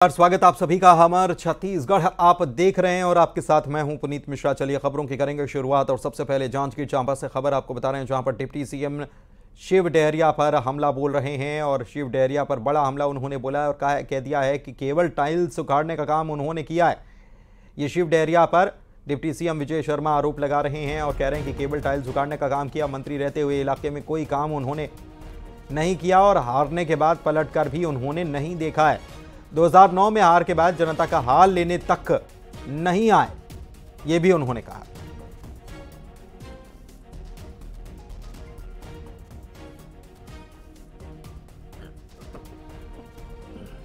स्वागत आप सभी का हमार छत्तीसगढ़ आप देख रहे हैं और आपके साथ मैं हूं पुनीत मिश्रा। चलिए खबरों की करेंगे शुरुआत और सबसे पहले जांजगीर चांपा से खबर आपको बता रहे हैं, जहां पर डिप्टी सीएम शिव डहरिया पर हमला बोल रहे हैं और शिव डहरिया पर बड़ा हमला उन्होंने बोला और कह दिया है कि केवल टाइल्स उखाड़ने का काम उन्होंने किया है। ये शिव डहरिया पर डिप्टी सीएम विजय शर्मा आरोप लगा रहे हैं और कह रहे हैं कि केवल टाइल्स उखाड़ने का काम किया, मंत्री रहते हुए इलाके में कोई काम उन्होंने नहीं किया और हारने के बाद पलट कर भी उन्होंने नहीं देखा है। 2009 में हार के बाद जनता का हाल लेने तक नहीं आए, ये भी उन्होंने कहा।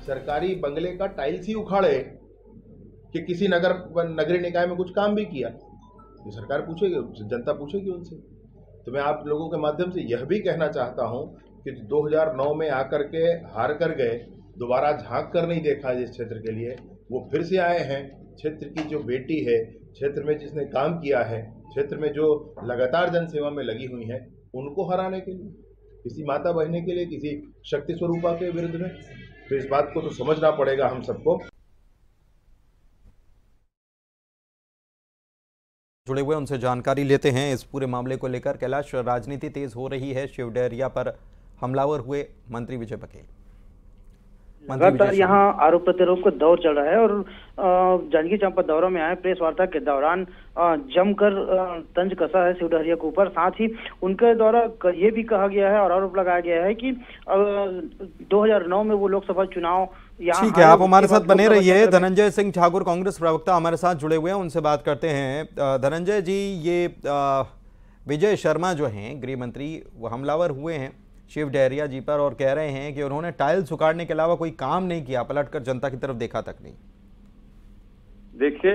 सरकारी बंगले का टाइल्स ही उखाड़े कि किसी नगरीय निकाय में कुछ काम भी किया, तो सरकार पूछेगी, जनता पूछेगी उनसे। तो मैं आप लोगों के माध्यम से यह भी कहना चाहता हूं कि 2009 में आकर के हार कर गए, दोबारा झांक कर नहीं देखा जिस क्षेत्र के लिए, वो फिर से आए हैं। क्षेत्र की जो बेटी है, क्षेत्र में जिसने काम किया है, क्षेत्र में जो लगातार जन सेवा में लगी हुई हैं, उनको हराने के लिए, किसी माता बहने के लिए, किसी शक्ति स्वरूपा के विरुद्ध में। तो इस बात को तो समझना पड़ेगा हम सबको। जुड़े हुए उनसे जानकारी लेते हैं इस पूरे मामले को लेकर। कैलाश, राजनीति तेज हो रही है, शिव डहरिया पर हमलावर हुए मंत्री विजय बघेल। लगातार यहाँ आरोप प्रत्यारोप का दौर चल रहा है और जांजगीर चांपा दौरे में आए प्रेस वार्ता के दौरान जमकर तंज कसा है शिव डहरिया के ऊपर। साथ ही उनके द्वारा ये भी कहा गया है और आरोप लगाया गया है कि 2009 में वो लोकसभा चुनाव यहाँ। ठीक है, आप हमारे साथ बने रहिए। धनंजय सिंह ठाकुर कांग्रेस प्रवक्ता हमारे साथ जुड़े हुए हैं, उनसे बात करते हैं। धनंजय जी, ये विजय शर्मा जो हैं गृह मंत्री, वो हमलावर हुए हैं शिव डहरिया जी पर और कह रहे हैं कि उन्होंने टाइल्स उखाड़ने के अलावा कोई काम नहीं किया, पलटकर जनता की तरफ देखा तक नहीं। देखिए,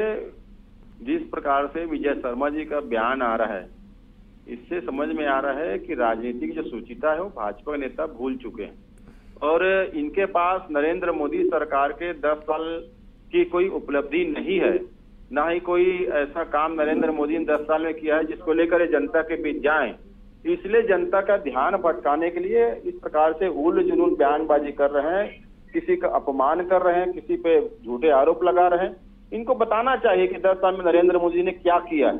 जिस प्रकार से विजय शर्मा जी का बयान आ रहा है, इससे समझ में आ रहा है कि राजनीतिक जो सुचिता है वो भाजपा नेता भूल चुके हैं और इनके पास नरेंद्र मोदी सरकार के 10 साल की कोई उपलब्धि नहीं है, ना ही कोई ऐसा काम नरेंद्र मोदी ने 10 साल में किया है जिसको लेकर जनता के बीच जाएं। इसलिए जनता का ध्यान भटकाने के लिए इस प्रकार से उल जुलूल बयानबाजी कर रहे हैं, किसी का अपमान कर रहे हैं, किसी पे झूठे आरोप लगा रहे हैं। इनको बताना चाहिए कि 10 साल में नरेंद्र मोदी ने क्या किया है,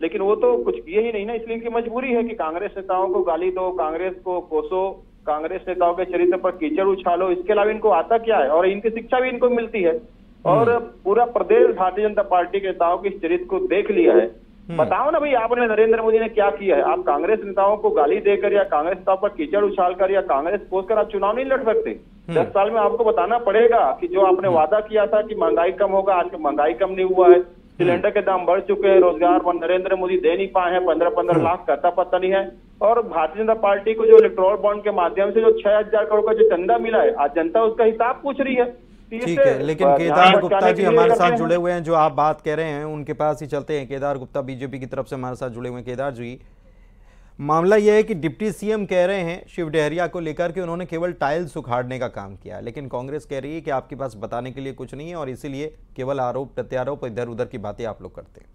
लेकिन वो तो कुछ किए ही नहीं ना। इसलिए इनकी मजबूरी है कि कांग्रेस नेताओं को गाली दो, कांग्रेस को कोसो, कांग्रेस नेताओं के चरित्र पर कीचड़ उछालो। इसके अलावा इनको आता क्या है और इनकी शिक्षा भी इनको मिलती है और पूरा प्रदेश भारतीय जनता पार्टी के नेताओं के इस चरित्र को देख लिया है। बताओ ना भाई, आपने नरेंद्र मोदी ने क्या किया है? आप कांग्रेस नेताओं को गाली देकर या कांग्रेस नेताओं पर कीचड़ उछालकर या कांग्रेस पोसकर आप चुनाव नहीं लड़ सकते। 10 साल में आपको बताना पड़ेगा कि जो आपने वादा किया था कि महंगाई कम होगा, आज महंगाई कम नहीं हुआ है, सिलेंडर के दाम बढ़ चुके हैं, रोजगार नरेंद्र मोदी दे नहीं पाए हैं, 15-15 लाख का पता नहीं है। और भारतीय जनता पार्टी को जो इलेक्टोरल बॉन्ड के माध्यम से जो 6000 करोड़ का जो चंदा मिला है, आज जनता उसका हिसाब पूछ रही है। ठीक है, लेकिन केदार गुप्ता जी हमारे साथ जुड़े हुए हैं, जो आप बात कह रहे हैं उनके पास ही चलते हैं। केदार गुप्ता बीजेपी की तरफ से हमारे साथ जुड़े हुए हैं। केदार जी, मामला यह है कि डिप्टी सीएम कह रहे हैं शिव डहरिया को लेकर कि उन्होंने केवल टाइल्स उखाड़ने का काम किया, लेकिन कांग्रेस कह रही है कि आपके पास बताने के लिए कुछ नहीं है और इसीलिए केवल आरोप प्रत्यारोप, इधर उधर की बातें आप लोग करते हैं।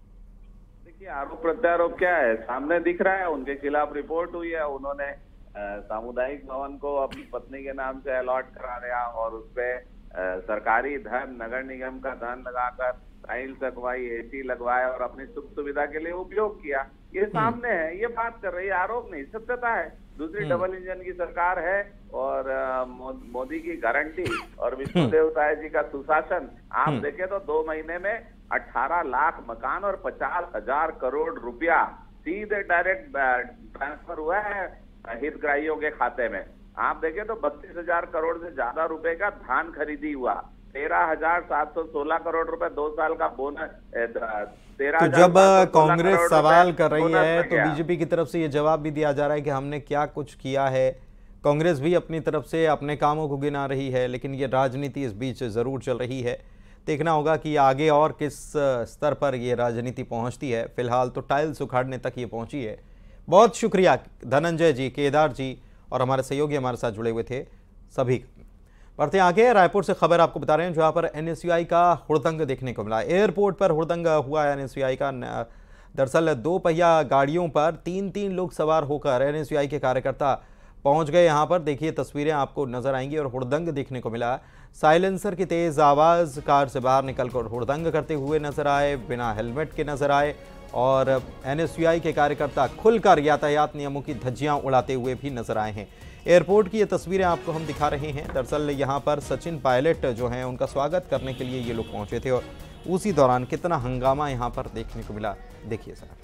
देखिए, आरोप प्रत्यारोप क्या है, सामने दिख रहा है। उनके खिलाफ रिपोर्ट हुई है, उन्होंने सामुदायिक भवन को अपनी पत्नी के नाम से अलॉट करा दिया और उसपे सरकारी धन, नगर निगम का धन लगाकर टाइल्स लगवाई, एसी लगवाए और अपनी सुख सुविधा के लिए उपयोग किया। ये सामने है, ये बात कर रही है, आरोप नहीं, सत्यता है। दूसरी डबल इंजन की सरकार है और मोदी की गारंटी और विष्णुदेव साय जी का सुशासन। आप देखें तो 2 महीने में 18 लाख मकान और 50,000 करोड़ रुपया सीधे डायरेक्ट ट्रांसफर हुआ है हितग्राहियों के खाते में। आप देखें तो 32,000 करोड़ से ज्यादा रुपए का धान खरीदी हुआ, 13,716 करोड़ रुपए 2 साल का बोनस। तो जब कांग्रेस सवाल कर रही है तो बीजेपी की तरफ से ये जवाब भी दिया जा रहा है कि हमने क्या कुछ किया है। कांग्रेस भी अपनी तरफ से अपने कामों को गिना रही है, लेकिन ये राजनीति इस बीच जरूर चल रही है। देखना होगा कि आगे और किस स्तर पर ये राजनीति पहुंचती है। फिलहाल तो टाइल्स उखाड़ने तक ये पहुंची है। बहुत शुक्रिया धनंजय जी, केदार जी और हमारे सहयोगी हमारे साथ जुड़े हुए थे सभी। बढ़ते आगे, रायपुर से खबर आपको बता रहे हैं, जहां पर एनएसयूआई का हुड़दंग देखने को मिला। एयरपोर्ट पर हुड़दंग हुआ है एनएसयूआई का। दरअसल 2 पहिया गाड़ियों पर 3-3 लोग सवार होकर एनएसयूआई के कार्यकर्ता पहुंच गए यहाँ पर। देखिए तस्वीरें आपको नजर आएंगी और हुड़दंग देखने को मिला। साइलेंसर की तेज आवाज कार से बाहर निकलकर हुड़दंग करते हुए नजर आए, बिना हेलमेट के नजर आए और एनएसयूआई के कार्यकर्ता खुलकर यातायात नियमों की धज्जियां उड़ाते हुए भी नजर आए हैं। एयरपोर्ट की ये तस्वीरें आपको हम दिखा रहे हैं। दरअसल यहाँ पर सचिन पायलट जो हैं उनका स्वागत करने के लिए ये लोग पहुंचे थे और उसी दौरान कितना हंगामा यहाँ पर देखने को मिला, देखिए सर।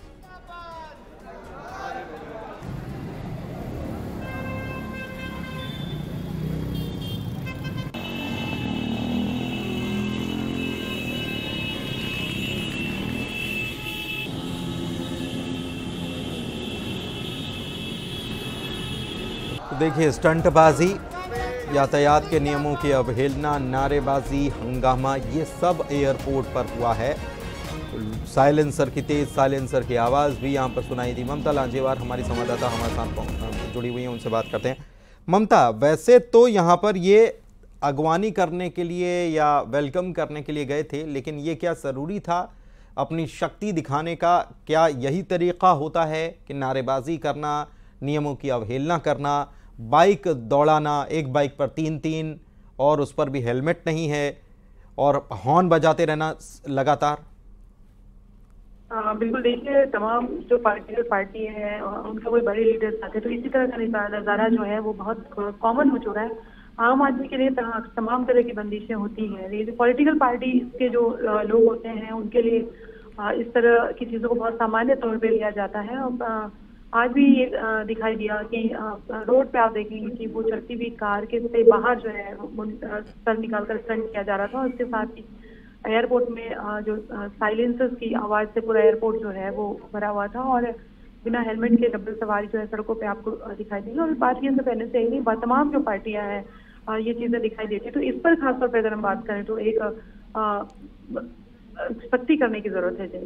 देखिए स्टंटबाजी, यातायात के नियमों की अवहेलना, नारेबाजी, हंगामा, ये सब एयरपोर्ट पर हुआ है। साइलेंसर की तेज साइलेंसर की आवाज़ भी यहाँ पर सुनाई दी। ममता लांजेवार हमारी संवाददाता हमारे साथ जुड़ी हुई हैं, उनसे बात करते हैं। ममता, वैसे तो यहाँ पर ये अगवानी करने के लिए या वेलकम करने के लिए गए थे, लेकिन ये क्या ज़रूरी था अपनी शक्ति दिखाने का? क्या यही तरीक़ा होता है कि नारेबाजी करना, नियमों की अवहेलना करना, बाइक दौड़ाना, एक बाइक पर 3-3 और उस पर भी हेलमेट नहीं है और हॉर्न बजाते रहना लगातार? बिल्कुल, देखिए तमाम जो पार्टी है उनका कोई बड़े लीडर्स आते हैं तो इसी तरह का नज़ारा जो है वो बहुत कॉमन हो चुका है। आम आदमी के लिए तमाम तरह की बंदिशें होती हैं। ये पॉलिटिकल पार्टी के जो लोग होते हैं उनके लिए इस तरह की चीज़ों को बहुत सामान्य तौर पर लिया जाता है। और आज भी ये दिखाई दिया कि रोड पे आप देखेंगे कि वो चलती हुई कार के से बाहर जो है सर निकालकर स्टंट किया जा रहा था। और उसके साथ ही एयरपोर्ट में जो साइलेंसर्स की आवाज़ से पूरा एयरपोर्ट जो है वो भरा हुआ था और बिना हेलमेट के डबल सवारी जो है सड़कों पे आपको दिखाई देगी। और बात ये सिर्फ एनएसए ही नहीं, तमाम जो पार्टियां हैं ये चीज़ें दिखाई देती है। तो इस पर खासतौर पर अगर हम बात करें तो एक सख्ती करने की ज़रूरत है।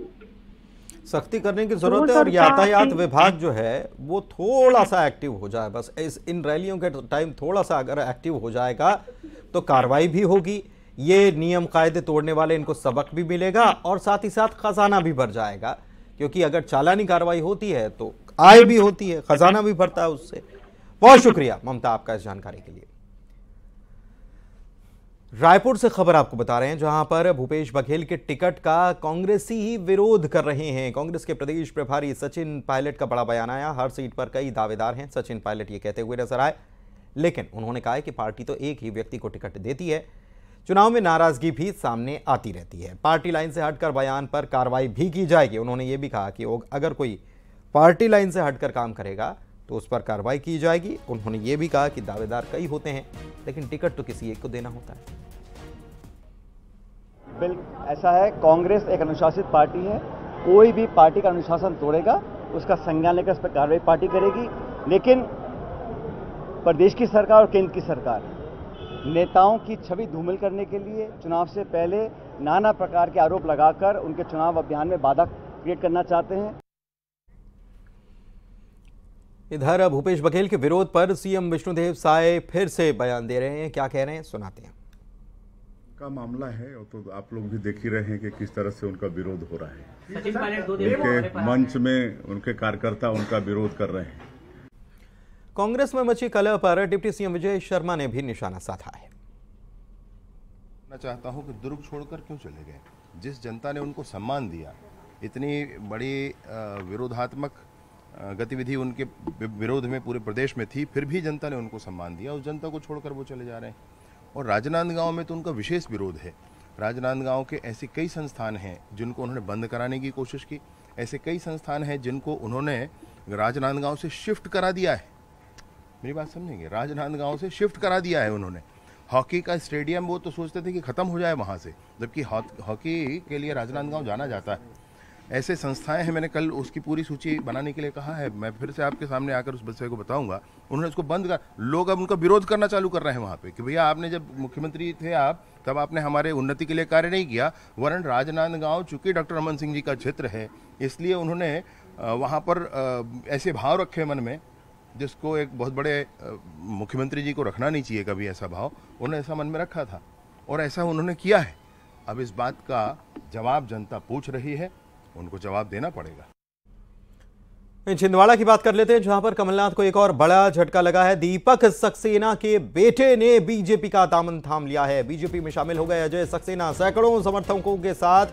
सख्ती करने की जरूरत है और यातायात विभाग जो है वो थोड़ा सा एक्टिव हो जाए। बस इन रैलियों के टाइम थोड़ा सा अगर एक्टिव हो जाएगा तो कार्रवाई भी होगी, ये नियम कायदे तोड़ने वाले इनको सबक भी मिलेगा और साथ ही साथ खजाना भी भर जाएगा। क्योंकि अगर चालानी कार्रवाई होती है तो आय भी होती है, खजाना भी भरता है उससे। बहुत शुक्रिया ममता आपका इस जानकारी के लिए। रायपुर से खबर आपको बता रहे हैं, जहां पर भूपेश बघेल के टिकट का कांग्रेसी ही विरोध कर रहे हैं। कांग्रेस के प्रदेश प्रभारी सचिन पायलट का बड़ा बयान आया। हर सीट पर कई दावेदार हैं, सचिन पायलट ये कहते हुए नजर आए। लेकिन उन्होंने कहा है कि पार्टी तो एक ही व्यक्ति को टिकट देती है, चुनाव में नाराजगी भी सामने आती रहती है। पार्टी लाइन से हटकर बयान पर कार्रवाई भी की जाएगी। उन्होंने ये भी कहा कि अगर कोई पार्टी लाइन से हटकर काम करेगा तो उस पर कार्रवाई की जाएगी। उन्होंने ये भी कहा कि दावेदार कई होते हैं लेकिन टिकट तो किसी एक को देना होता है। बिल्कुल ऐसा है, कांग्रेस एक अनुशासित पार्टी है। कोई भी पार्टी का अनुशासन तोड़ेगा उसका संज्ञान लेकर उस पर कार्रवाई पार्टी करेगी। लेकिन प्रदेश की सरकार और केंद्र की सरकार नेताओं की छवि धूमिल करने के लिए चुनाव से पहले नाना प्रकार के आरोप लगाकर उनके चुनाव अभियान में बाधा क्रिएट करना चाहते हैं। इधर भूपेश बघेल के विरोध पर सीएम विष्णुदेव साय फिर से बयान दे रहे हैं। क्या कह रहे हैं सुनाते हैं। का मामला है तो आप लोग भी देख ही रहे हैं कि किस तरह से उनका विरोध हो रहा है। उनके मंच में उनके कार्यकर्ता उनका विरोध कर रहे हैं। कांग्रेस में मची कलह पर डिप्टी सीएम विजय शर्मा ने भी निशाना साधा है। मैं चाहता हूं कि दुर्ग छोड़कर क्यों चले गए। जिस जनता ने उनको सम्मान दिया, इतनी बड़ी विरोधात्मक गतिविधि उनके विरोध में पूरे प्रदेश में थी, फिर भी जनता ने उनको सम्मान दिया। उस जनता को छोड़कर वो चले जा रहे हैं। और राजनांदगांव में तो उनका विशेष विरोध है। राजनांदगांव के ऐसे कई संस्थान हैं जिनको उन्होंने बंद कराने की कोशिश की। ऐसे कई संस्थान हैं जिनको उन्होंने राजनांदगांव से शिफ्ट करा दिया है। मेरी बात समझेंगे, राजनांदगांव से शिफ्ट करा दिया है उन्होंने। हॉकी का स्टेडियम वो तो सोचते थे कि ख़त्म हो जाए वहाँ से, जबकि हॉकी के लिए राजनांदगांव जाना जाता है। ऐसे संस्थाएं हैं, मैंने कल उसकी पूरी सूची बनाने के लिए कहा है। मैं फिर से आपके सामने आकर उस विषय को बताऊंगा। उन्होंने उसको बंद कर, लोग अब उनका विरोध करना चालू कर रहे हैं वहाँ पे कि भैया आपने जब मुख्यमंत्री थे आप, तब आपने हमारे उन्नति के लिए कार्य नहीं किया। वरन राजनांदगांव चूंकि डॉक्टर रमन सिंह जी का क्षेत्र है, इसलिए उन्होंने वहाँ पर ऐसे भाव रखे मन में जिसको एक बहुत बड़े मुख्यमंत्री जी को रखना नहीं चाहिए कभी ऐसा भाव। उन्होंने ऐसा मन में रखा था और ऐसा उन्होंने किया है। अब इस बात का जवाब जनता पूछ रही है, उनको जवाब देना पड़ेगा। छिंदवाड़ा की बात कर लेते हैं, जहां पर कमलनाथ को एक और बड़ा झटका लगा है। दीपक सक्सेना के बेटे ने बीजेपी का दामन थाम लिया है। बीजेपी में शामिल हो गए अजय सक्सेना। सैकड़ों समर्थकों के साथ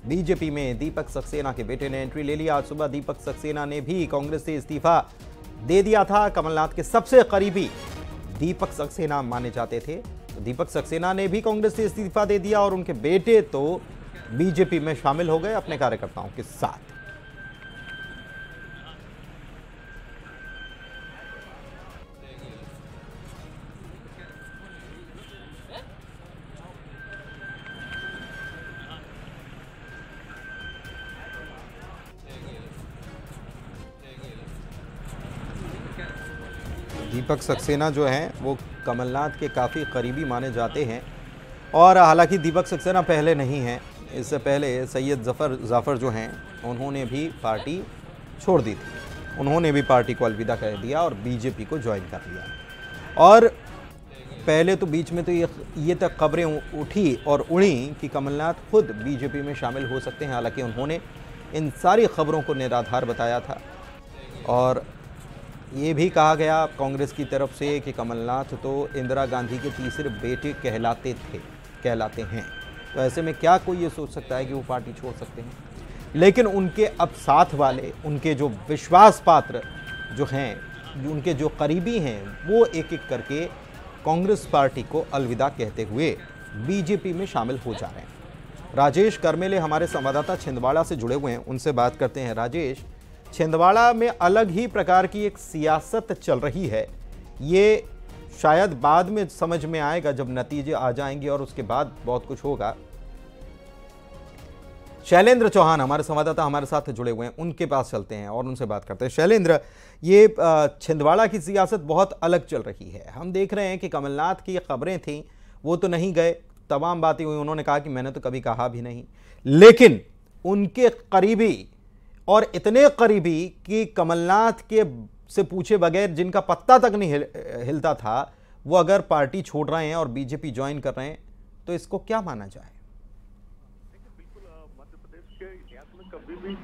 बीजेपी में दीपक सक्सेना के बेटे ने एंट्री ले लिया। आज सुबह दीपक सक्सेना ने भी कांग्रेस से इस्तीफा दे दिया था। कमलनाथ के सबसे करीबी दीपक सक्सेना माने जाते थे, तो दीपक सक्सेना ने भी कांग्रेस से इस्तीफा दे दिया और उनके बेटे तो बीजेपी में शामिल हो गए अपने कार्यकर्ताओं के साथ। दीपक सक्सेना जो हैं वो कमलनाथ के काफ़ी करीबी माने जाते हैं और हालांकि दीपक सक्सेना पहले नहीं हैं, इससे पहले सैयद जाफ़र जो हैं उन्होंने भी पार्टी छोड़ दी थी। उन्होंने भी पार्टी को अलविदा कर दिया और बीजेपी को ज्वाइन कर लिया। और पहले तो बीच में तो ये तक खबरें उठी और उड़ी कि कमलनाथ खुद बीजेपी में शामिल हो सकते हैं। हालांकि उन्होंने इन सारी खबरों को निराधार बताया था और ये भी कहा गया कांग्रेस की तरफ से कि कमलनाथ तो इंदिरा गांधी के तीसरे बेटे कहलाते हैं। तो ऐसे में क्या कोई ये सोच सकता है कि वो पार्टी छोड़ सकते हैं? लेकिन उनके अब साथ वाले, उनके जो विश्वास पात्र जो हैं, उनके जो करीबी हैं, वो एक एक करके कांग्रेस पार्टी को अलविदा कहते हुए बीजेपी में शामिल हो जा रहे हैं। राजेश करमेले हमारे संवाददाता छिंदवाड़ा से जुड़े हुए हैं, उनसे बात करते हैं। राजेश, छिंदवाड़ा में अलग ही प्रकार की एक सियासत चल रही है। ये शायद बाद में समझ में आएगा जब नतीजे आ जाएंगे और उसके बाद बहुत कुछ होगा। शैलेंद्र चौहान हमारे संवाददाता हमारे साथ जुड़े हुए हैं, उनके पास चलते हैं और उनसे बात करते हैं। शैलेंद्र, ये छिंदवाड़ा की सियासत बहुत अलग चल रही है। हम देख रहे हैं कि कमलनाथ की खबरें थीं, वो तो नहीं गए, तमाम बातें हुई, उन्होंने कहा कि मैंने तो कभी कहा भी नहीं। लेकिन उनके करीबी और इतने करीबी कि कमलनाथ के से पूछे बगैर जिनका पत्ता तक नहीं हिलता था, वो अगर पार्टी छोड़ रहे हैं और बीजेपी ज्वाइन कर रहे हैं, तो इसको क्या माना जाए? मध्य प्रदेश के इतिहास में कभी भी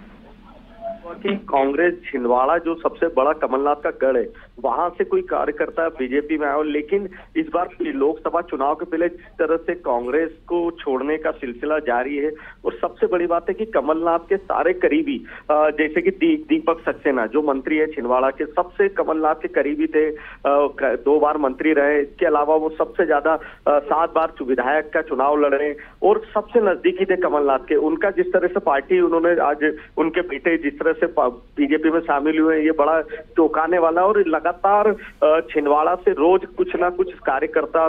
कि कांग्रेस छिंदवाड़ा जो सबसे बड़ा कमलनाथ का गढ़ है, वहां से कोई कार्यकर्ता बीजेपी में आया। लेकिन इस बार लोकसभा चुनाव के पहले जिस तरह से कांग्रेस को छोड़ने का सिलसिला जारी है, और सबसे बड़ी बात है कि कमलनाथ के सारे करीबी जैसे कि दीपक सक्सेना जो मंत्री है छिंदवाड़ा के, सबसे कमलनाथ के करीबी थे, 2 बार मंत्री रहे। इसके अलावा वो सबसे ज्यादा 7 बार विधायक का चुनाव लड़े और सबसे नजदीकी थे कमलनाथ के। उनका जिस तरह से पार्टी उन्होंने आज उनके बेटे जिस तरह से बीजेपी में शामिल हुए, ये बड़ा चौंकाने वाला। और लगातार छिंदवाड़ा से रोज कुछ ना कुछ कार्यकर्ता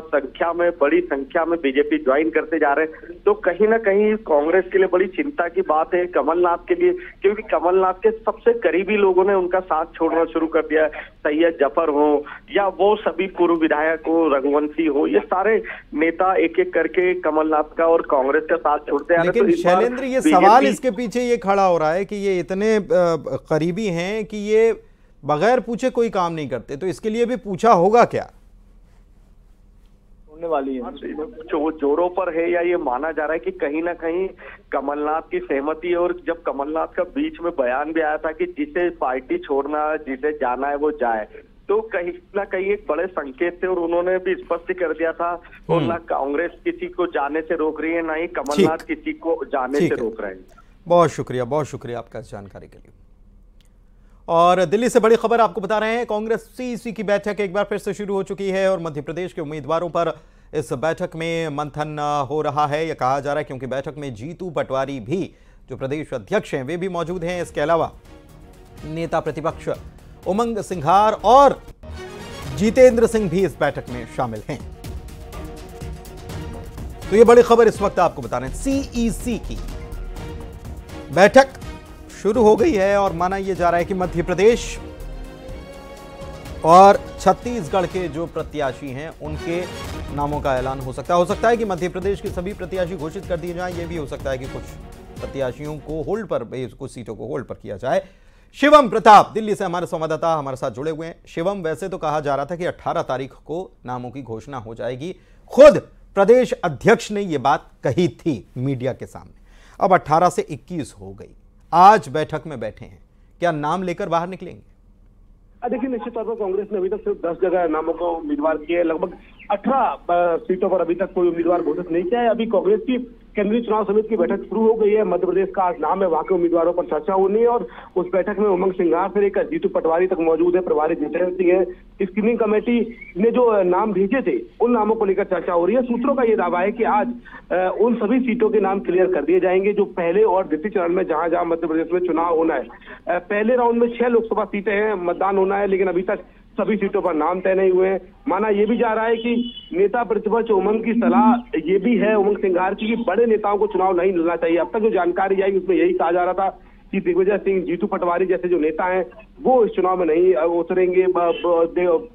बड़ी संख्या में बीजेपी ज्वाइन करते जा रहे हैं। तो कहीं ना कहीं कांग्रेस के लिए बड़ी चिंता की बात है कमलनाथ के लिए, क्योंकि कमलनाथ के सबसे करीबी लोगों ने उनका साथ छोड़ना शुरू कर दिया है। सैयद जाफर हो या वो सभी पूर्व विधायक हो, रघुवंशी हो, ये सारे नेता एक एक करके कमलनाथ का और कांग्रेस का साथ छोड़ते हैं। लेकिन शैलेंद्र, ये सवाल इसके पीछे ये खड़ा हो रहा है कि ये इतने करीबी हैं कि ये बगैर पूछे कोई काम नहीं करते, तो इसके लिए भी पूछा होगा क्या? होने वाली है जोरों पर है, या ये माना जा रहा है कि कहीं ना कहीं कमलनाथ की सहमति है। और जब कमलनाथ का बीच में बयान भी आया था कि जिसे पार्टी छोड़ना, जिसे जाना है वो जाए, तो कहीं ना कहीं एक बड़े संकेत थे और उन्होंने भी स्पष्ट कर दिया था। और ना कांग्रेस किसी को जाने से रोक रही है, ना ही कमलनाथ किसी को जाने से रोक रहे हैं। बहुत शुक्रिया आपका इस जानकारी के लिए। और दिल्ली से बड़ी खबर आपको बता रहे हैं, कांग्रेस सीईसी की बैठक एक बार फिर से शुरू हो चुकी है और मध्य प्रदेश के उम्मीदवारों पर इस बैठक में मंथन हो रहा है। यह कहा जा रहा है क्योंकि बैठक में जीतू पटवारी भी, जो प्रदेश अध्यक्ष हैं, वे भी मौजूद हैं। इसके अलावा नेता प्रतिपक्ष उमंग सिंघार और जितेंद्र सिंह भी इस बैठक में शामिल हैं। तो यह बड़ी खबर इस वक्त आपको बता रहे हैं, सीईसी की बैठक शुरू हो गई है और माना यह जा रहा है कि मध्य प्रदेश और छत्तीसगढ़ के जो प्रत्याशी हैं उनके नामों का ऐलान हो सकता है कि मध्य प्रदेश के सभी प्रत्याशी घोषित कर दिए जाएं। यह भी हो सकता है कि कुछ प्रत्याशियों को होल्ड पर, कुछ सीटों को होल्ड पर किया जाए। शिवम प्रताप दिल्ली से हमारे संवाददाता हमारे साथ जुड़े हुए हैं। शिवम, वैसे तो कहा जा रहा था कि 18 तारीख को नामों की घोषणा हो जाएगी, खुद प्रदेश अध्यक्ष ने यह बात कही थी मीडिया के सामने। अब 18 से 21 हो गई, आज बैठक में बैठे हैं, क्या नाम लेकर बाहर निकलेंगे? देखिए, निश्चित तौर पर कांग्रेस ने अभी तक सिर्फ 10 जगह नामों को उम्मीदवार किए, लगभग 18 सीटों पर अभी तक कोई उम्मीदवार घोषित नहीं किया है। अभी कांग्रेस की केंद्रीय चुनाव समिति की बैठक शुरू हो गई है। मध्य प्रदेश का आज नाम है, वहां के उम्मीदवारों पर चर्चा होनी है और उस बैठक में उमंग सिंघार से लेकर जीतू पटवारी तक मौजूद है, प्रभारी जितेंद्र सिंह है। स्क्रीनिंग कमेटी ने जो नाम भेजे थे उन नामों को लेकर चर्चा हो रही है। सूत्रों का ये दावा है कि आज उन सभी सीटों के नाम क्लियर कर दिए जाएंगे जो पहले और द्वितीय चरण में जहां जहां मध्य प्रदेश में चुनाव होना है। पहले राउंड में 6 लोकसभा सीटें हैं, मतदान होना है, लेकिन अभी तक सभी सीटों पर नाम तय नहीं हुए हैं। माना यह भी जा रहा है कि नेता प्रतिपक्ष उमंग की सलाह ये भी है उमंग सिंघार की कि बड़े नेताओं को चुनाव नहीं लड़ना चाहिए। अब तक जो जानकारी आई उसमें यही कहा जा रहा था कि दिग्विजय सिंह, जीतू पटवारी जैसे जो नेता हैं वो इस चुनाव में नहीं उतरेंगे,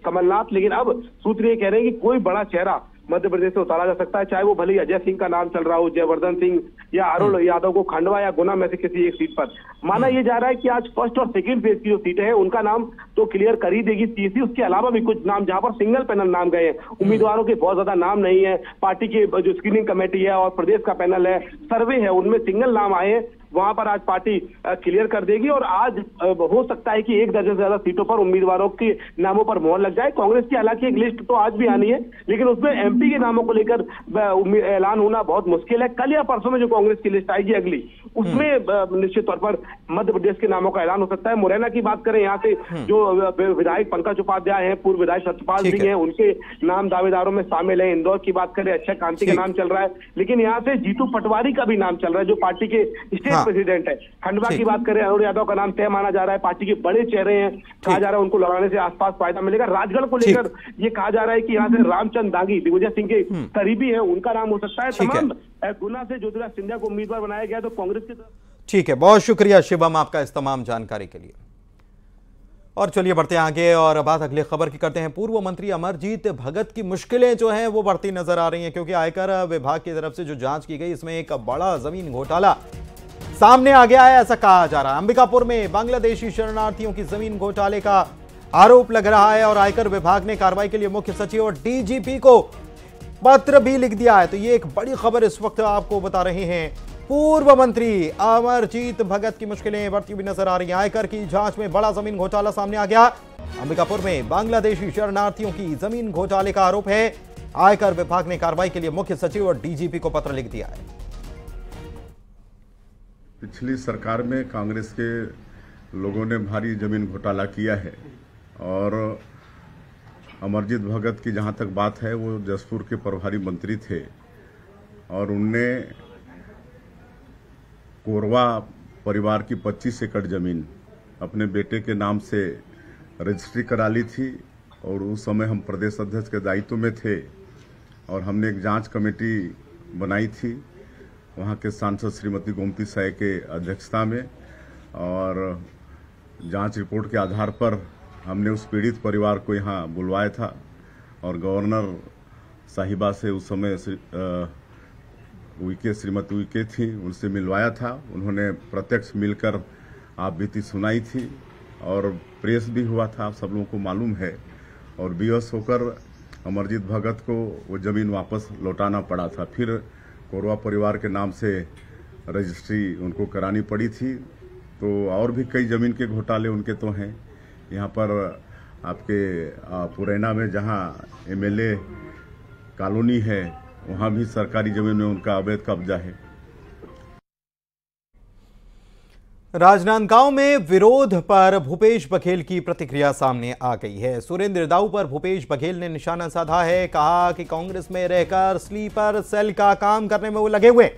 कमलनाथ। लेकिन अब सूत्र ये कह रहे हैं कि कोई बड़ा चेहरा मध्य प्रदेश से उतारा जा सकता है, चाहे वो भले ही अजय सिंह का नाम चल रहा हो, जयवर्धन सिंह या अरुण यादव को खंडवा या गुना में से किसी एक सीट पर। माना ये जा रहा है कि आज फर्स्ट और सेकंड फेज की जो सीटें हैं उनका नाम तो क्लियर कर ही देगी तीसरी। उसके अलावा भी कुछ नाम जहां पर सिंगल पैनल नाम गए हैं, उम्मीदवारों के बहुत ज्यादा नाम नहीं है, पार्टी की जो स्क्रीनिंग कमेटी है और प्रदेश का पैनल है, सर्वे है, उनमें सिंगल नाम आए हैं, वहां पर आज पार्टी क्लियर कर देगी और आज हो सकता है कि 1 दर्जन से ज्यादा सीटों पर उम्मीदवारों के नामों पर मोहर लग जाए। कांग्रेस की हालांकि एक लिस्ट तो आज भी आनी है, लेकिन उसमें एमपी के नामों को लेकर ऐलान होना बहुत मुश्किल है। कल या परसों में जो कांग्रेस की लिस्ट आएगी अगली, उसमें निश्चित तौर पर मध्य प्रदेश के नामों का ऐलान हो सकता है। मुरैना की बात करें, यहाँ से जो विधायक पंकज उपाध्याय हैं, पूर्व विधायक सत्यपाल सिंह हैं, उनके नाम दावेदारों में शामिल है। इंदौर की बात करें, अक्षय कांति का नाम चल रहा है, लेकिन यहाँ से जीतू पटवारी का भी नाम चल रहा है जो पार्टी के स्टेट प्रेसिडेंट है। खंडवा की बात करें, अरुण यादव का नाम तय माना जा रहा है, पार्टी के बड़े चेहरे हैं, कहा जा रहा है उनको लड़ाने से आसपास फायदा मिलेगा। राजगढ़ को लेकर ये कहा जा रहा है कि यहाँ से रामचंद्र दागी दिग्विजय सिंह के करीबी है, उनका नाम हो सकता है। तमाम गुना से ज्योतिराज सिंधिया को उम्मीदवार बनाया गया तो कांग्रेस की तरफ। ठीक है, बहुत शुक्रिया शिवम आपका इस तमाम जानकारी के लिए। और चलिए बढ़ते हैं आगे और बात अगले खबर की करते हैं। पूर्व मंत्री अमरजीत भगत की मुश्किलें जो हैं वो बढ़ती नजर आ रही हैं, क्योंकि आयकर विभाग की तरफ से जो जांच की गई इसमें एक बड़ा जमीन घोटाला सामने आ गया है, ऐसा कहा जा रहा है। अंबिकापुर में बांग्लादेशी शरणार्थियों की जमीन घोटाले का आरोप लग रहा है और आयकर विभाग ने कार्रवाई के लिए मुख्य सचिव और डीजीपी को पत्र भी लिख दिया है। तो ये एक बड़ी खबर इस वक्त आपको बता रहे हैं। पूर्व मंत्री अमरजीत भगत की मुश्किलें बढ़ती हुई नजर आ रही हैं। आयकर की जांच में बड़ा जमीन घोटाला सामने आ गया। अंबिकापुर में बांग्लादेशी शरणार्थियों की जमीन घोटाले का आरोप है। आयकर विभाग ने कार्रवाई के लिए मुख्य सचिव और डीजीपी को पत्र लिख दिया है। पिछली सरकार में कांग्रेस के लोगों ने भारी जमीन घोटाला किया है और अमरजीत भगत की जहां तक बात है, वो जसपुर के प्रभारी मंत्री थे और उनने कोरवा परिवार की 25 एकड़ जमीन अपने बेटे के नाम से रजिस्ट्री करा ली थी और उस समय हम प्रदेश अध्यक्ष के दायित्व में थे और हमने एक जांच कमेटी बनाई थी वहाँ के सांसद श्रीमती गोमती साय के अध्यक्षता में, और जांच रिपोर्ट के आधार पर हमने उस पीड़ित परिवार को यहाँ बुलवाया था और गवर्नर साहिबा से उस समय श्रीमती उइके थी, उनसे मिलवाया था। उन्होंने प्रत्यक्ष मिलकर आप बीती सुनाई थी और प्रेस भी हुआ था, आप सब लोगों को मालूम है। और बेबस होकर अमरजीत भगत को वो ज़मीन वापस लौटाना पड़ा था। फिर कोरवा परिवार के नाम से रजिस्ट्री उनको करानी पड़ी थी। तो और भी कई ज़मीन के घोटाले उनके तो हैं। यहाँ पर आपके पुरैना में जहाँ एमएलए कॉलोनी है, वहाँ भी सरकारी ज़मीन में उनका अवैध कब्जा है। राजनांदगांव में विरोध पर भूपेश बघेल की प्रतिक्रिया सामने आ गई है। सुरेंद्र दाऊ पर भूपेश बघेल ने निशाना साधा है। कहा कि कांग्रेस में रहकर स्लीपर सेल का काम करने में वो लगे हुए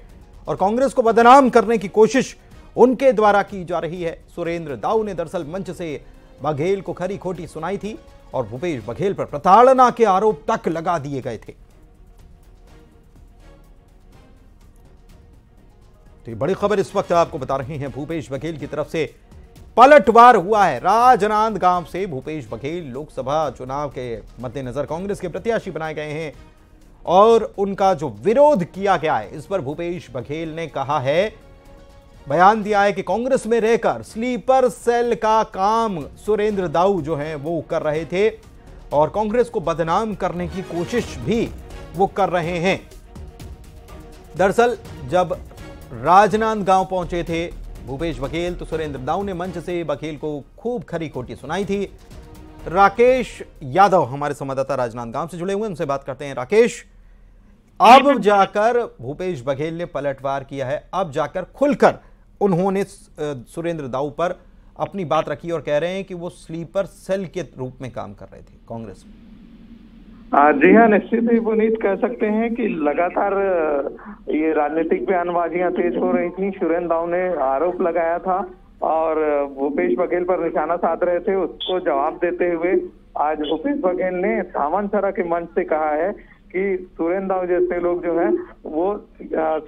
और कांग्रेस को बदनाम करने की कोशिश उनके द्वारा की जा रही है। सुरेंद्र दाऊ ने दरअसल मंच से बघेल को खरी खोटी सुनाई थी और भूपेश बघेल पर प्रताड़ना के आरोप तक लगा दिए गए थे। तो बड़ी खबर इस वक्त आपको बता रहे हैं, भूपेश बघेल की तरफ से पलटवार हुआ है। राजनांदगांव से भूपेश बघेल लोकसभा चुनाव के मद्देनजर कांग्रेस के प्रत्याशी बनाए गए हैं और उनका जो विरोध किया गया है इस पर भूपेश बघेल ने कहा है, बयान दिया है कि कांग्रेस में रहकर स्लीपर सेल का काम सुरेंद्र दाऊ जो हैं वो कर रहे थे और कांग्रेस को बदनाम करने की कोशिश भी वो कर रहे हैं। दरअसल जब राजनांदगांव पहुंचे थे भूपेश बघेल तो सुरेंद्र दाऊ ने मंच से बघेल को खूब खरी खोटी सुनाई थी। राकेश यादव हमारे संवाददाता राजनांदगांव से जुड़े हुए, उनसे बात करते हैं। राकेश, अब जाकर भूपेश बघेल ने पलटवार किया है, अब जाकर खुलकर उन्होंने सुरेंद्र दाऊ पर अपनी बात रखी और कह रहे हैं कि वो स्लीपर सेल के रूप में काम कर रहे थे कांग्रेस में। जी हाँ, निश्चित ही पुनीत कह सकते हैं कि लगातार ये राजनीतिक बयानबाजियां तेज हो रही थी। सुरेंद्र दाऊ ने आरोप लगाया था और भूपेश बघेल पर निशाना साध रहे थे। उसको जवाब देते हुए आज भूपेश बघेल ने धामनसरा के मंच से कहा है कि सुरेंद्र दाऊ जैसे लोग जो है वो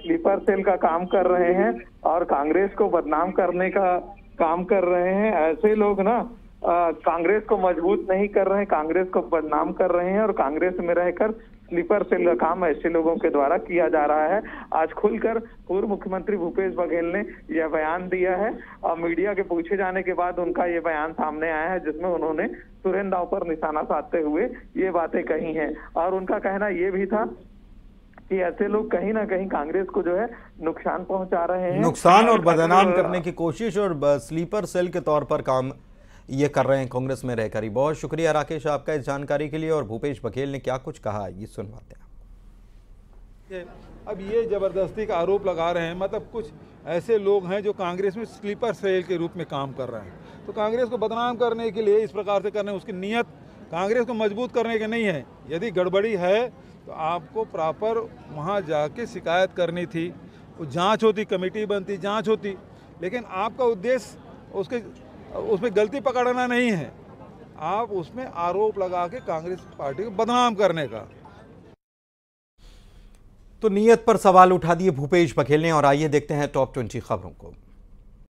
स्लीपर सेल का काम कर रहे हैं और कांग्रेस को बदनाम करने का काम कर रहे हैं। ऐसे लोग ना कांग्रेस को मजबूत नहीं कर रहे हैं, कांग्रेस को बदनाम कर रहे हैं और कांग्रेस में रहकर स्लीपर सेल का काम ऐसे लोगों के द्वारा किया जा रहा है। आज खुलकर पूर्व मुख्यमंत्री भूपेश बघेल ने यह बयान दिया है और मीडिया के पूछे जाने के बाद उनका ये बयान सामने आया है, जिसमें उन्होंने सुरेंद्र दाऊ पर निशाना साधते हुए ये बातें कही हैं। और उनका कहना ये भी था कि ऐसे लोग कहीं ना कहीं कांग्रेस को जो है नुकसान पहुंचा रहे हैं, नुकसान और बदनाम करने की कोशिश और स्लीपर सेल के तौर पर काम ये कर रहे हैं कांग्रेस में रहकर ही। बहुत शुक्रिया राकेश आपका इस जानकारी के लिए। और भूपेश बघेल ने क्या कुछ कहा ये सुनवाते हैं। अब ये जबरदस्ती का आरोप लगा रहे हैं, मतलब कुछ ऐसे लोग हैं जो कांग्रेस में स्लीपर सेल के रूप में काम कर रहे हैं, तो कांग्रेस को बदनाम करने के लिए इस प्रकार से करने, उसकी नीयत कांग्रेस को मजबूत करने की नहीं है। यदि गड़बड़ी है तो आपको प्रॉपर वहाँ जाके शिकायत करनी थी, वो जांच होती, कमेटी बनती, जांच होती, लेकिन आपका उद्देश्य उसमें गलती पकड़ना नहीं है, आप उसमें आरोप लगा के कांग्रेस पार्टी को बदनाम करने का। तो नीयत पर सवाल उठा दिए भूपेश बघेल ने। और आइए देखते हैं टॉप 20 खबरों को।